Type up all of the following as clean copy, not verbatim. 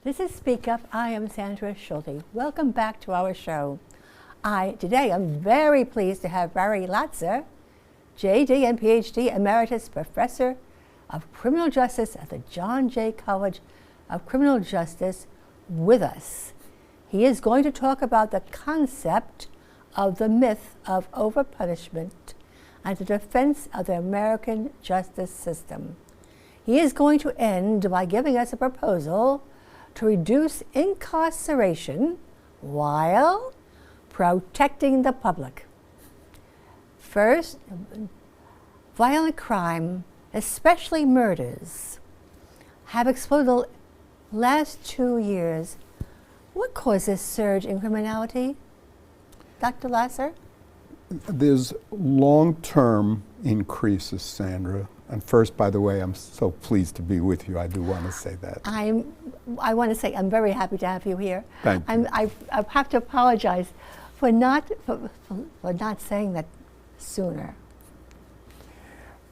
This is Speak Up. I am Sandra Schulte. Welcome back to our show. Today I'm very pleased to have Barry Latzer, JD and PhD Emeritus Professor of Criminal Justice at the John Jay College of Criminal Justice, with us. He is going to talk about the concept of the myth of overpunishment and the defense of the American justice system. He is going to end by giving us a proposal to reduce incarceration while protecting the public. First, violent crime, especially murders, have exploded the last 2 years. What caused this surge in criminality, Dr. Latzer? There's long-term increases, Sandra. And first, by the way, I'm so pleased to be with you. I do want to say that. I want to say I'm very happy to have you here. Thank you. I have to apologize for not saying that sooner.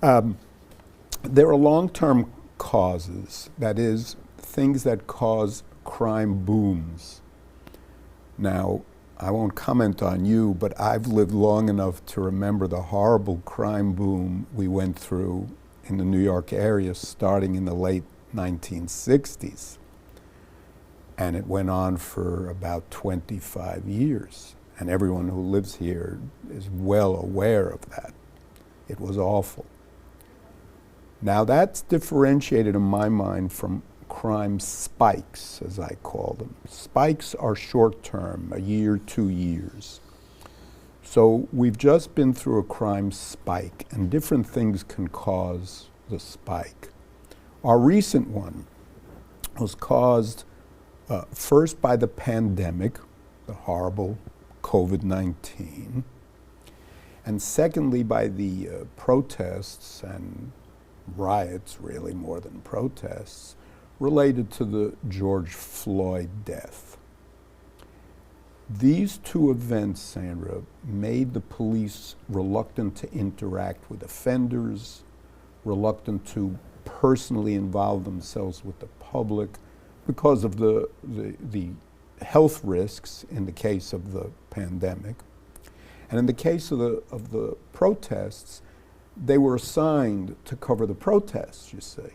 There are long-term causes, that is, things that cause crime booms. Now, I won't comment on you, but I've lived long enough to remember the horrible crime boom we went through in the New York area starting in the late 1960s. And it went on for about 25 years. And everyone who lives here is well aware of that. It was awful. Now that's differentiated in my mind from crime spikes, as I call them. Spikes are short-term, a year, 2 years. So we've just been through a crime spike, and different things can cause the spike. Our recent one was caused first by the pandemic, the horrible COVID-19, and secondly by the protests and riots, really more than protests, related to the George Floyd death. These two events, Sandra, made the police reluctant to interact with offenders, reluctant to personally involve themselves with the public because of the health risks in the case of the pandemic. And in the case of the protests, they were assigned to cover the protests, you see.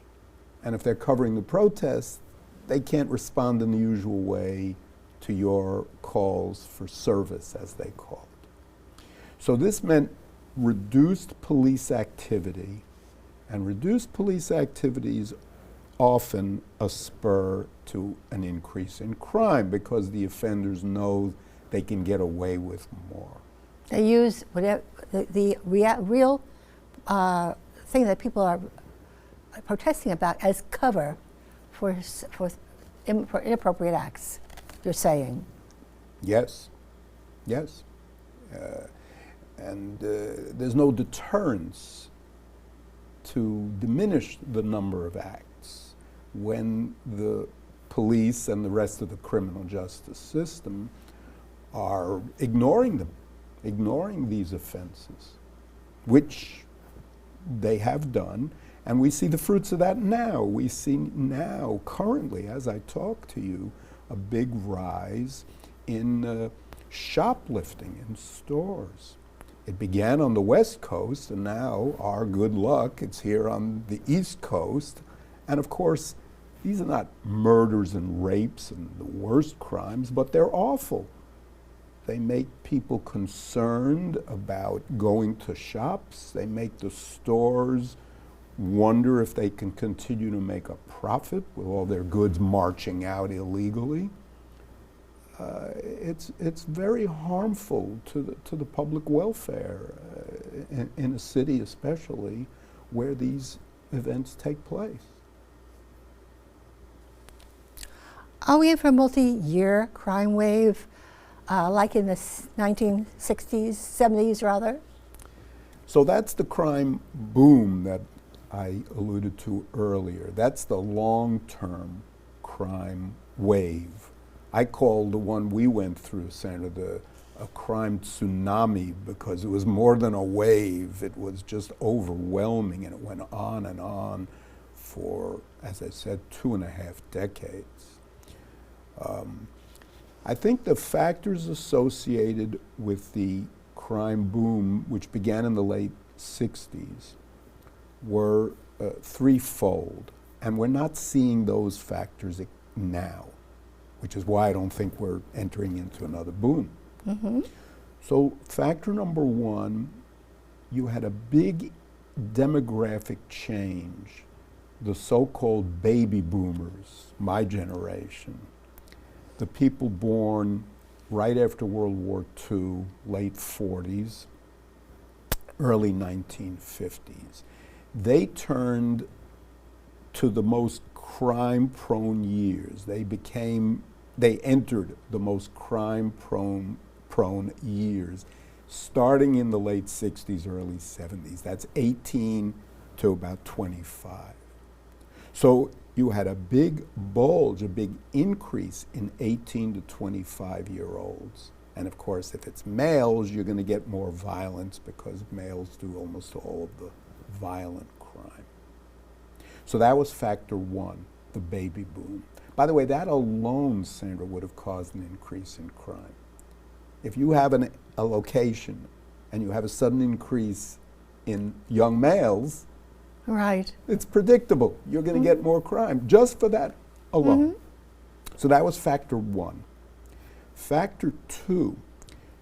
And if they're covering the protests, they can't respond in the usual way to your calls for service, as they call it. So this meant reduced police activity, and reduced police activity is often a spur to an increase in crime because the offenders know they can get away with more. They use whatever the real thing that people are protesting about as cover for inappropriate acts, you're saying. Yes, yes. And there's no deterrence to diminish the number of acts when the police and the rest of the criminal justice system are ignoring them, ignoring these offenses, which they have done. And we see the fruits of that now. We see now, currently, as I talk to you, a big rise in shoplifting in stores. It began on the West Coast, and now, our good luck, it's here on the East Coast. And of course, these are not murders and rapes and the worst crimes, but they're awful. They make people concerned about going to shops. They make the stores wonder if they can continue to make a profit with all their goods marching out illegally. It's very harmful to the public welfare in a city, especially where these events take place. Are we in for a multi-year crime wave, like in the 1960s, 70s rather? So that's the crime boom that I alluded to earlier. That's the long-term crime wave. I call the one we went through, Sandra, a crime tsunami, because it was more than a wave. It was just overwhelming, and it went on and on for, as I said, 2.5 decades. I think the factors associated with the crime boom, which began in the late 60s, were threefold. And we're not seeing those factors now, which is why I don't think we're entering into another boom. Mm-hmm. So factor number one, you had a big demographic change. The so-called baby boomers, my generation, the people born right after World War II, late 40s, early 1950s, they turned to the most crime-prone years. They entered the most crime-prone years, starting in the late 60s, early 70s. That's 18 to about 25. So you had a big bulge, a big increase in 18 to 25-year-olds. And of course, if it's males, you're going to get more violence because males do almost all of the violent crime. So that was factor one, the baby boom. By the way, that alone, Sandra, would have caused an increase in crime. If you have a location and you have a sudden increase in young males, Right. it's predictable. You're going to get more crime just for that alone. So that was factor one. Factor two,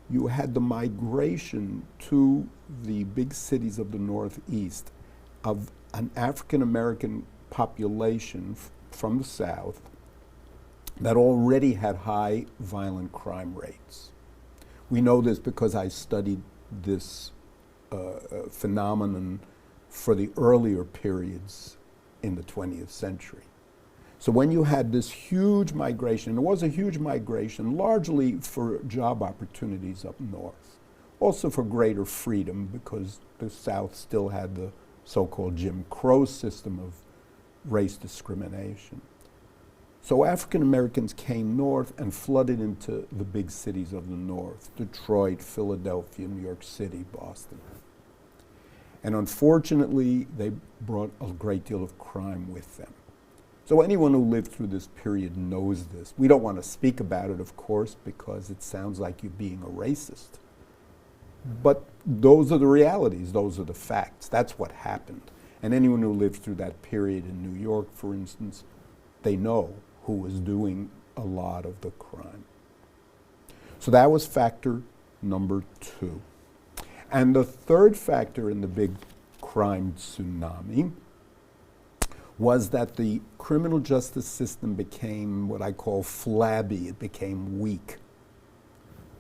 you had the migration to the big cities of the Northeast of an African American population from the South that already had high violent crime rates. We know this because I studied this phenomenon for the earlier periods in the 20th century. So when you had this huge migration, and it was a huge migration largely for job opportunities up north, also for greater freedom because the South still had the so-called Jim Crow system of race discrimination. So African Americans came north and flooded into the big cities of the north, Detroit, Philadelphia, New York City, Boston. And unfortunately, they brought a great deal of crime with them. So anyone who lived through this period knows this. We don't want to speak about it, of course, because it sounds like you're being a racist. But those are the realities, those are the facts. That's what happened. And anyone who lived through that period in New York, for instance, they know who was doing a lot of the crime. So that was factor number two. And the third factor in the big crime tsunami was that the criminal justice system became what I call flabby. It became weak.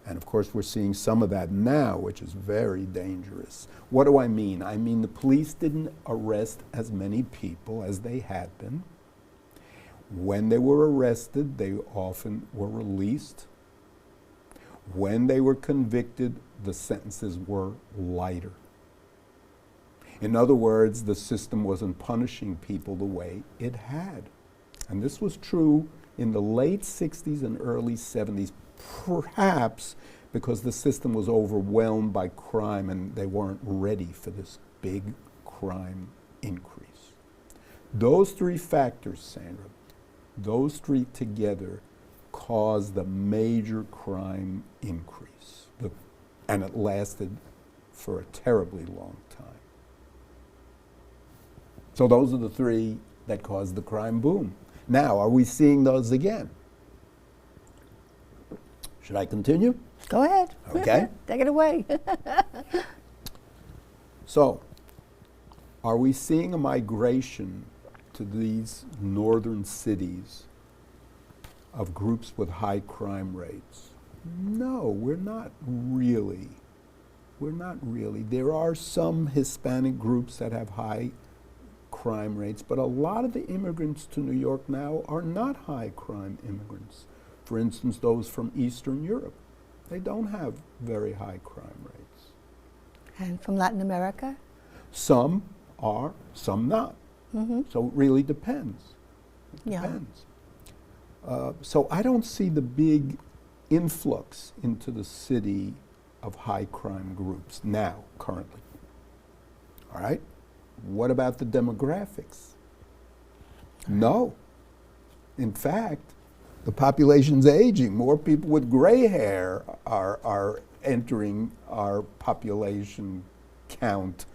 And of course, we're seeing some of that now, which is very dangerous. What do I mean? I mean the police didn't arrest as many people as they had been. When they were arrested, they often were released. When they were convicted, the sentences were lighter. In other words, the system wasn't punishing people the way it had. And this was true in the late 60s and early 70s, perhaps because the system was overwhelmed by crime and they weren't ready for this big crime increase. Those three factors, Sandra, those three together caused the major crime increase. And it lasted for a terribly long time. So those are the three that caused the crime boom. Now, are we seeing those again? Should I continue? Go ahead. Okay. Take it away. So, are we seeing a migration to these northern cities of groups with high crime rates? No, we're not really. We're not really. There are some Hispanic groups that have high crime rates, but a lot of the immigrants to New York now are not high crime immigrants. For instance, those from Eastern Europe. They don't have very high crime rates. And from Latin America? Some are, some not. Mm-hmm. So it really depends. It depends. So I don't see the big influx into the city of high crime groups now, currently. All right? What about the demographics? No. In fact, The population's aging. More people with gray hair are entering our population count.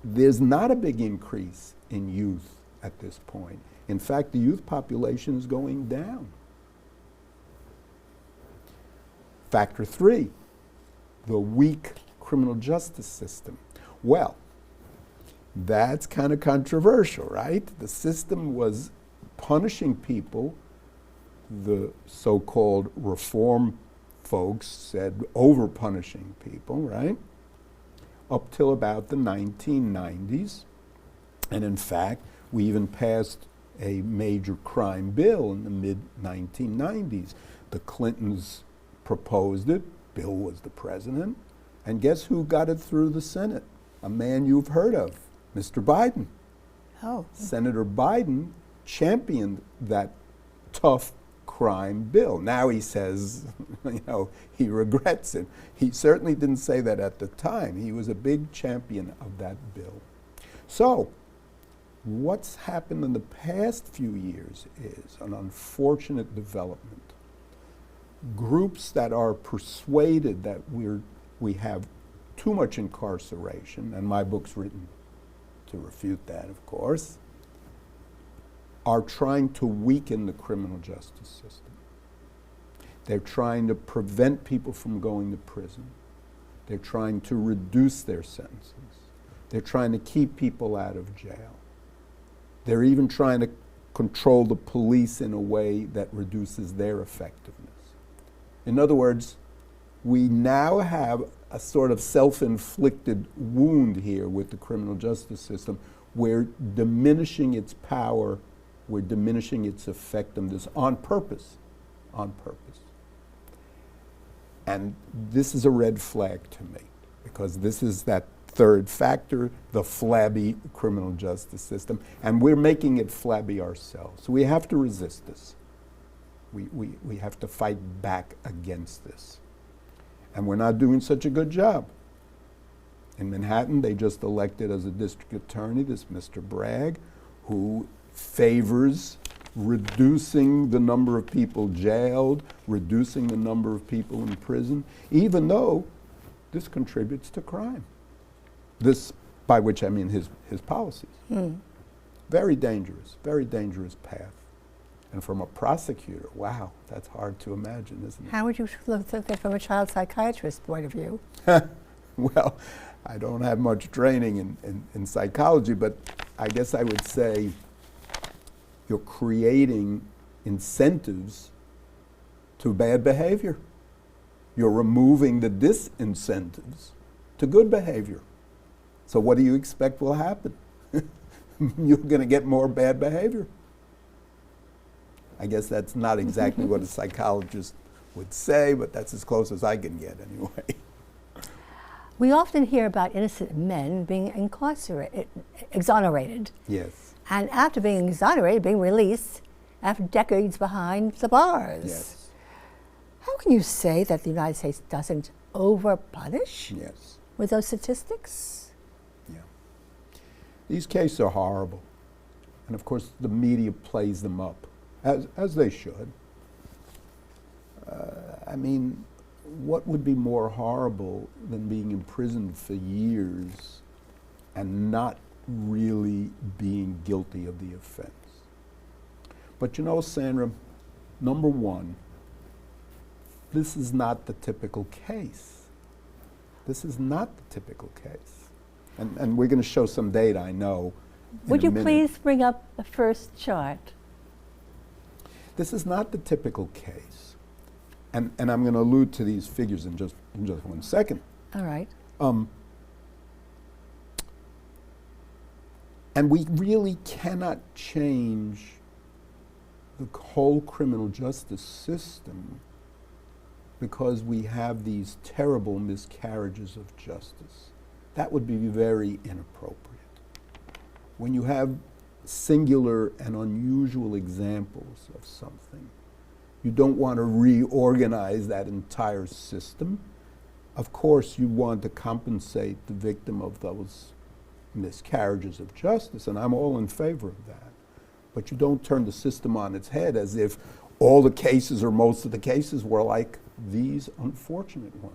There's not a big increase in youth at this point. In fact, the youth population is going down. Factor 3, the weak criminal justice system. Well, that's kind of controversial, right? The system was punishing people. The so-called reform folks said over-punishing people, right? Up till about the 1990s. And in fact, we even passed a major crime bill in the mid-1990s. The Clintons proposed it. Bill was the president. And guess who got it through the Senate? A man you've heard of, Mr. Biden. Oh. Senator Biden championed that tough crime bill. Now he says, he regrets it. He certainly didn't say that at the time. He was a big champion of that bill. So, what's happened in the past few years is an unfortunate development. Groups that are persuaded that we have too much incarceration, and my book's written to refute that, of course, are trying to weaken the criminal justice system. They're trying to prevent people from going to prison. They're trying to reduce their sentences. They're trying to keep people out of jail. They're even trying to control the police in a way that reduces their effectiveness. In other words, we now have a sort of self-inflicted wound here with the criminal justice system. We're diminishing its power, we're diminishing its effectiveness on purpose, And this is a red flag to me, because this is that third factor, the flabby criminal justice system, and we're making it flabby ourselves. So we have to resist this. We have to fight back against this. And we're not doing such a good job. In Manhattan, they just elected as a district attorney this Mr. Bragg, who favors reducing the number of people jailed, reducing the number of people in prison, even though this contributes to crime. This, by which I mean his policies. Very dangerous path. And from a prosecutor, wow, that's hard to imagine, isn't it? How would you look at that from a child psychiatrist's point of view? Well, I don't have much training in psychology, but I guess I would say you're creating incentives to bad behavior. You're removing the disincentives to good behavior. So what do you expect will happen? You're going to get more bad behavior. I guess that's not exactly what a psychologist would say, but that's as close as I can get anyway. We often hear about innocent men being exonerated. Yes. And after being exonerated, being released after decades behind the bars. Yes. How can you say that the United States doesn't over-punish with those statistics? Yeah. These cases are horrible. And of course, the media plays them up, as they should. I mean, what would be more horrible than being imprisoned for years and not really being guilty of the offense? But you know, Sandra, number one, this is not the typical case. This is not the typical case. And we're going to show some data, I know. Would you please bring up the first chart? This is not the typical case. And I'm going to allude to these figures in just 1 second. All right. And we really cannot change the whole criminal justice system because we have these terrible miscarriages of justice. That would be very inappropriate. When you have singular and unusual examples of something, you don't want to reorganize that entire system. Of course, you want to compensate the victim of those miscarriages of justice, and I'm all in favor of that. But you don't turn the system on its head as if all the cases or most of the cases were like these unfortunate ones.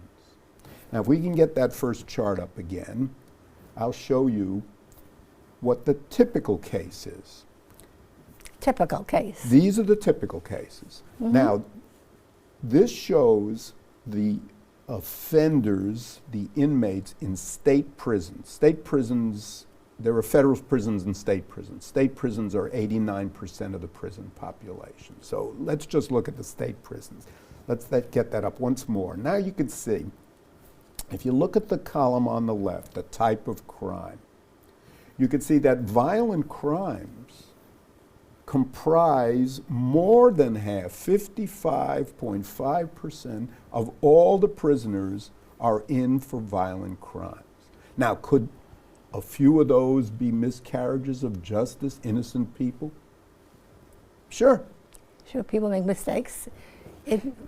Now, if we can get that first chart up again, I'll show you what the typical case is. Typical case. These are the typical cases. Now, this shows the offenders, the inmates in state prisons. State prisons, there are federal prisons and state prisons. State prisons are 89% of the prison population. So let's just look at the state prisons. Let's get that up once more. Now you can see, if you look at the column on the left, the type of crime, you can see that violent crimes comprise more than half, 55.5% of all the prisoners are in for violent crimes. Now, could a few of those be miscarriages of justice, innocent people? Sure. Sure, people make mistakes.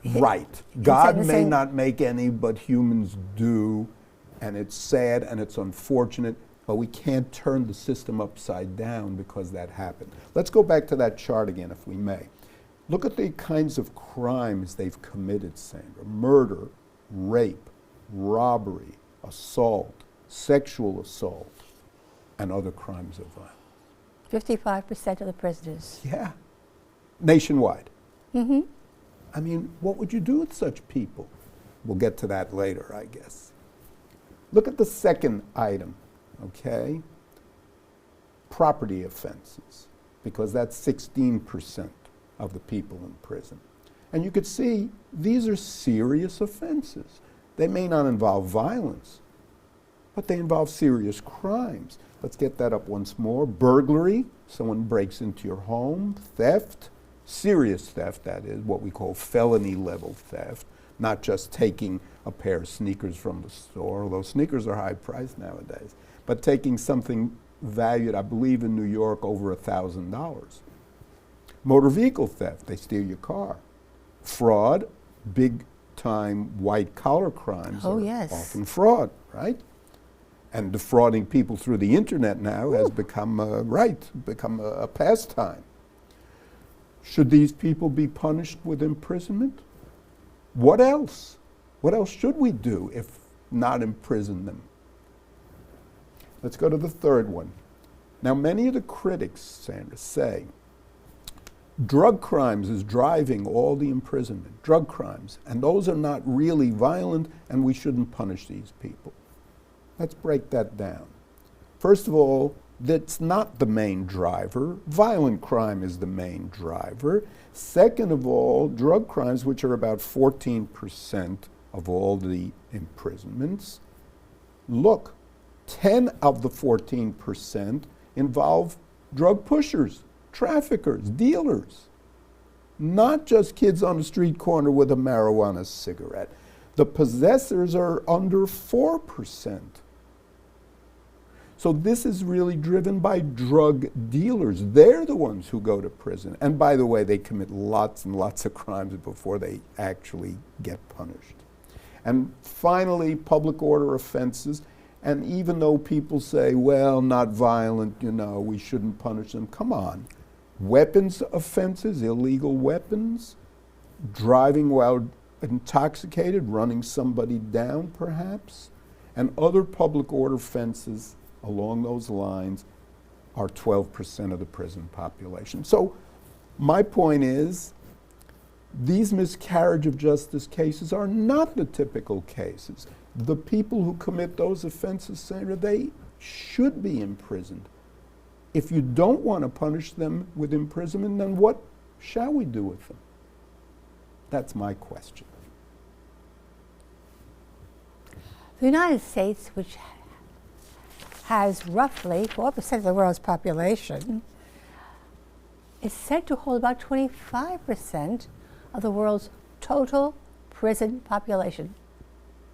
Right. God may not make any, but humans do, and it's sad and it's unfortunate, but we can't turn the system upside down because that happened. Let's go back to that chart again, if we may. Look at the kinds of crimes they've committed, Sandra. Murder, rape, robbery, assault, sexual assault, and other crimes of violence. 55% of the prisoners. Yeah. Nationwide. I mean, what would you do with such people? We'll get to that later, I guess. Look at the second item, okay? Property offenses, because that's 16% of the people in prison. And you could see these are serious offenses. They may not involve violence, but they involve serious crimes. Let's get that up once more. Burglary, someone breaks into your home. Theft, serious theft, that is, what we call felony level theft, not just taking a pair of sneakers from the store, although sneakers are high priced nowadays, but taking something valued, I believe in New York, over $1,000. Motor vehicle theft, they steal your car. Fraud, big time white collar crimes are often fraud, right? And defrauding people through the internet now has become a pastime. Should these people be punished with imprisonment? What else? What else should we do if not imprison them? Let's go to the third one. Now, many of the critics, Sandra, say drug crimes is driving all the imprisonment, drug crimes, and those are not really violent, and we shouldn't punish these people. Let's break that down. First of all, that's not the main driver. Violent crime is the main driver. Second of all, drug crimes, which are about 14% of all the imprisonments, look, 10 of the 14% involve drug pushers, traffickers, dealers, not just kids on the street corner with a marijuana cigarette. The possessors are under 4%. So this is really driven by drug dealers. They're the ones who go to prison. And by the way, they commit lots and lots of crimes before they actually get punished. And finally, public order offenses. And even though people say, well, not violent, we shouldn't punish them, come on. Weapons offenses, illegal weapons, driving while intoxicated, running somebody down perhaps, and other public order offenses along those lines are 12% of the prison population. So my point is, these miscarriage of justice cases are not the typical cases. The people who commit those offenses, Sandra, they should be imprisoned. If you don't want to punish them with imprisonment, then what shall we do with them? That's my question. The United States, which has roughly 4% of the world's population, is said to hold about 25% of the world's total prison population.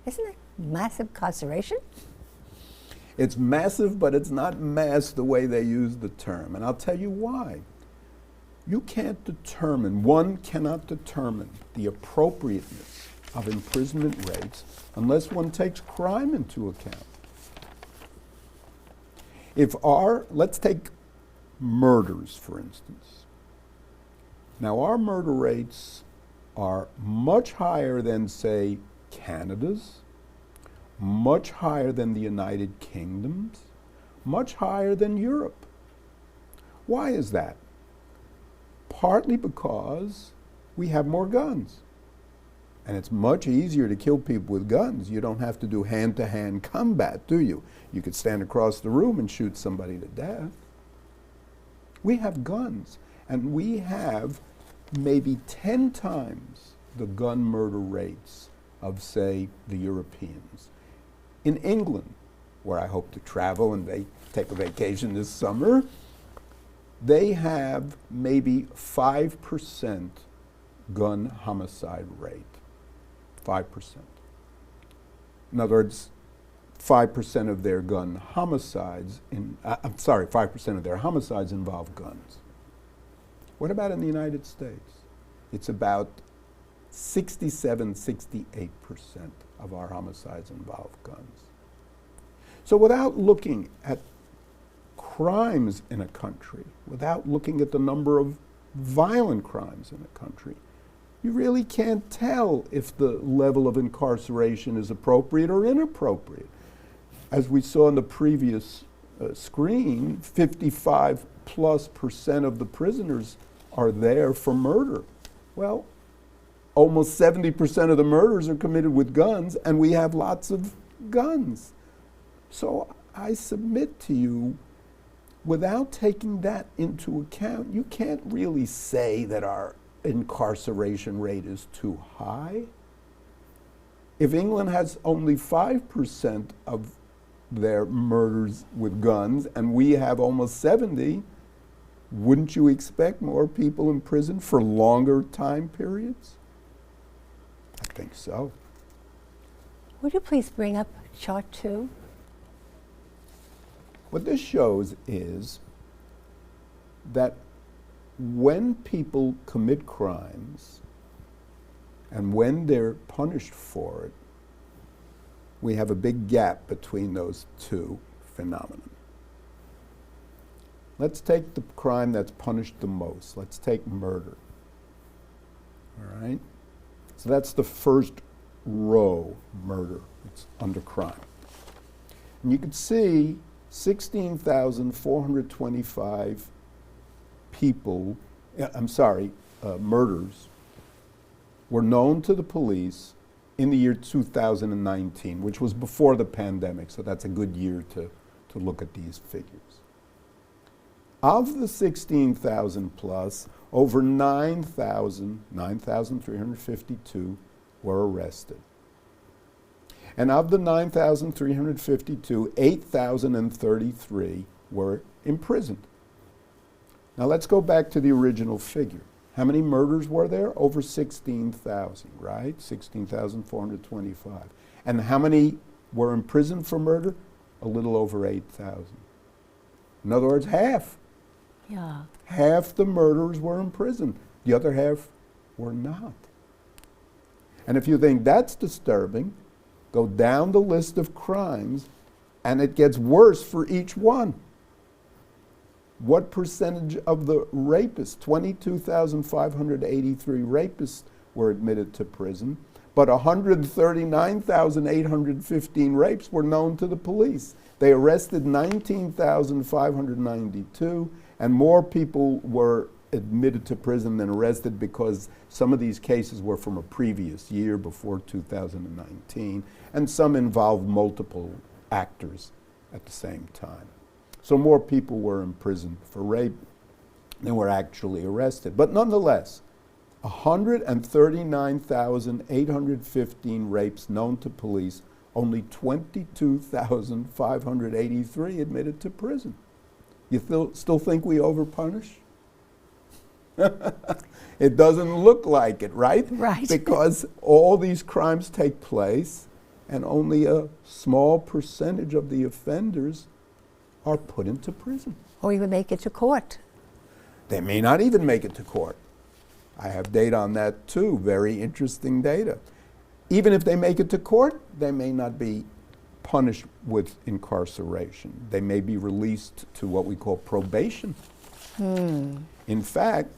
Isn't it massive incarceration? It's massive, but it's not mass the way they use the term. And I'll tell you why. You can't determine, one cannot determine the appropriateness of imprisonment rates unless one takes crime into account. Let's take murders, for instance. Now, our murder rates are much higher than, say, Canada's, much higher than the United Kingdom's, much higher than Europe. Why is that? Partly because we have more guns. And it's much easier to kill people with guns. You don't have to do hand-to-hand combat, do you? You could stand across the room and shoot somebody to death. We have guns, and we have maybe 10 times the gun murder rates of, say, the Europeans. In England, where I hope to travel and they take a vacation this summer, they have maybe 5% gun homicide rate. 5%. In other words, 5% of their gun homicides, 5% of their homicides involve guns. What about in the United States? It's about 67, 68% of our homicides involve guns. So without looking at crimes in a country, without looking at the number of violent crimes in a country, you really can't tell if the level of incarceration is appropriate or inappropriate. As we saw in the previous screen, 55+% of the prisoners are there for murder. Well, almost 70% of the murders are committed with guns, and we have lots of guns. So I submit to you, without taking that into account, you can't really say that our incarceration rate is too high. If England has only 5% of their murders with guns and we have almost 70, wouldn't you expect more people in prison for longer time periods? I think so. Would you please bring up chart 2? What this shows is that when people commit crimes and when they're punished for it, we have a big gap between those two phenomena. Let's take the crime that's punished the most. Let's take murder. All right? So that's the first row, murder. It's under crime. And you can see 16,425 people, murders, were known to the police in the year 2019, which was before the pandemic, so that's a good year to look at these figures. Of the 16,000 plus, over 9,352 were arrested. And of the 9,352, 8,033 were imprisoned. Now let's go back to the original figure. How many murders were there? Over 16,000, right? 16,425. And how many were imprisoned for murder? A little over 8,000. In other words, half. Yeah. Half the murderers were imprisoned. The other half were not. And if you think that's disturbing, go down the list of crimes, and it gets worse for each one. What percentage of the rapists, 22,583 rapists were admitted to prison, but 139,815 rapes were known to the police. They arrested 19,592, and more people were admitted to prison than arrested because some of these cases were from a previous year before 2019, and some involved multiple actors at the same time. So more people were imprisoned for rape than were actually arrested. But nonetheless, 139,815 rapes known to police, only 22,583 admitted to prison. You still think we overpunish? It doesn't look like it, right? Right. Because all these crimes take place and only a small percentage of the offenders are put into prison. Or even make it to court. They may not even make it to court. I have data on that too, very interesting data. Even if they make it to court, they may not be punished with incarceration. They may be released to what we call probation. In fact,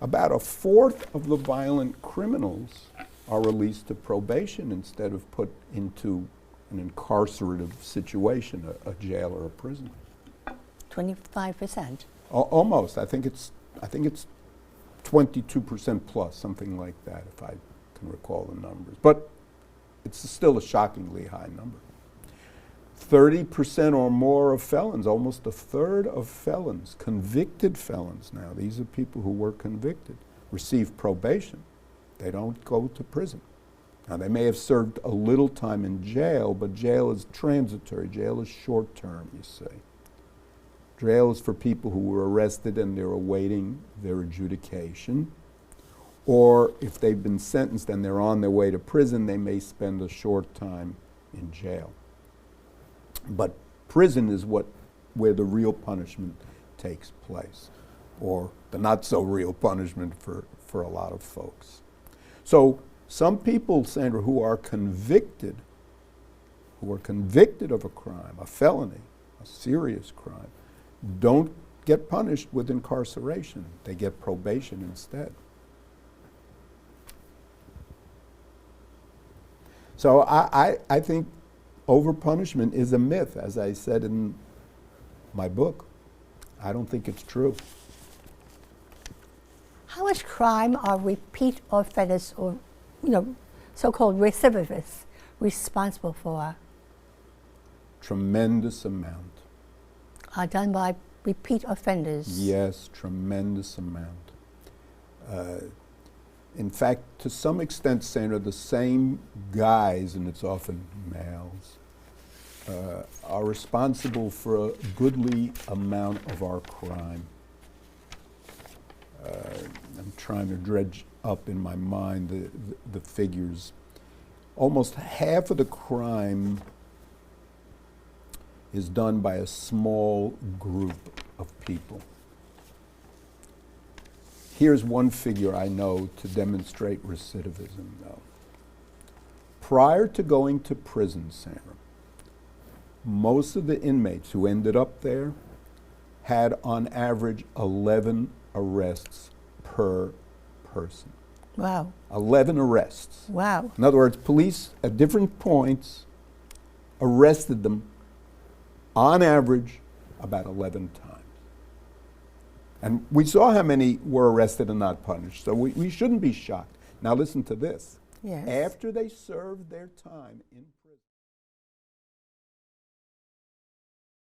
About a fourth of the violent criminals are released to probation instead of put into an incarcerative situation, a jail or a prison. 25%. Almost. I think it's 22% plus, something like that, if I can recall the numbers. But it's still a shockingly high number. 30% or more of felons, almost a third of felons, convicted felons now, these are people who were convicted, receive probation. They don't go to prison. Now, they may have served a little time in jail, but jail is transitory. Jail is short term, you see. Jail is for people who were arrested and they're awaiting their adjudication. Or if they've been sentenced and they're on their way to prison, they may spend a short time in jail. But prison is where the real punishment takes place, or the not so real punishment for a lot of folks. So some people, Sandra, who are convicted of a crime, a felony, a serious crime, don't get punished with incarceration. They get probation instead. So I think over-punishment is a myth, as I said in my book. I don't think it's true. How much crime are repeat offenders or, so-called recidivists responsible for? Tremendous amount. Are done by repeat offenders? Yes, tremendous amount. In fact, to some extent, Sandra, the same guys, and it's often males, are responsible for a goodly amount of our crime. I'm trying to dredge up in my mind the figures. Almost half of the crime is done by a small group of people. Here's one figure I know to demonstrate recidivism, though. Prior to going to prison, Sarah, most of the inmates who ended up there had on average 11 arrests per person. Wow. 11 arrests. Wow. In other words, police at different points arrested them on average about 11 times. And we saw how many were arrested and not punished, so we shouldn't be shocked. Now listen to this. Yes. After they served their time in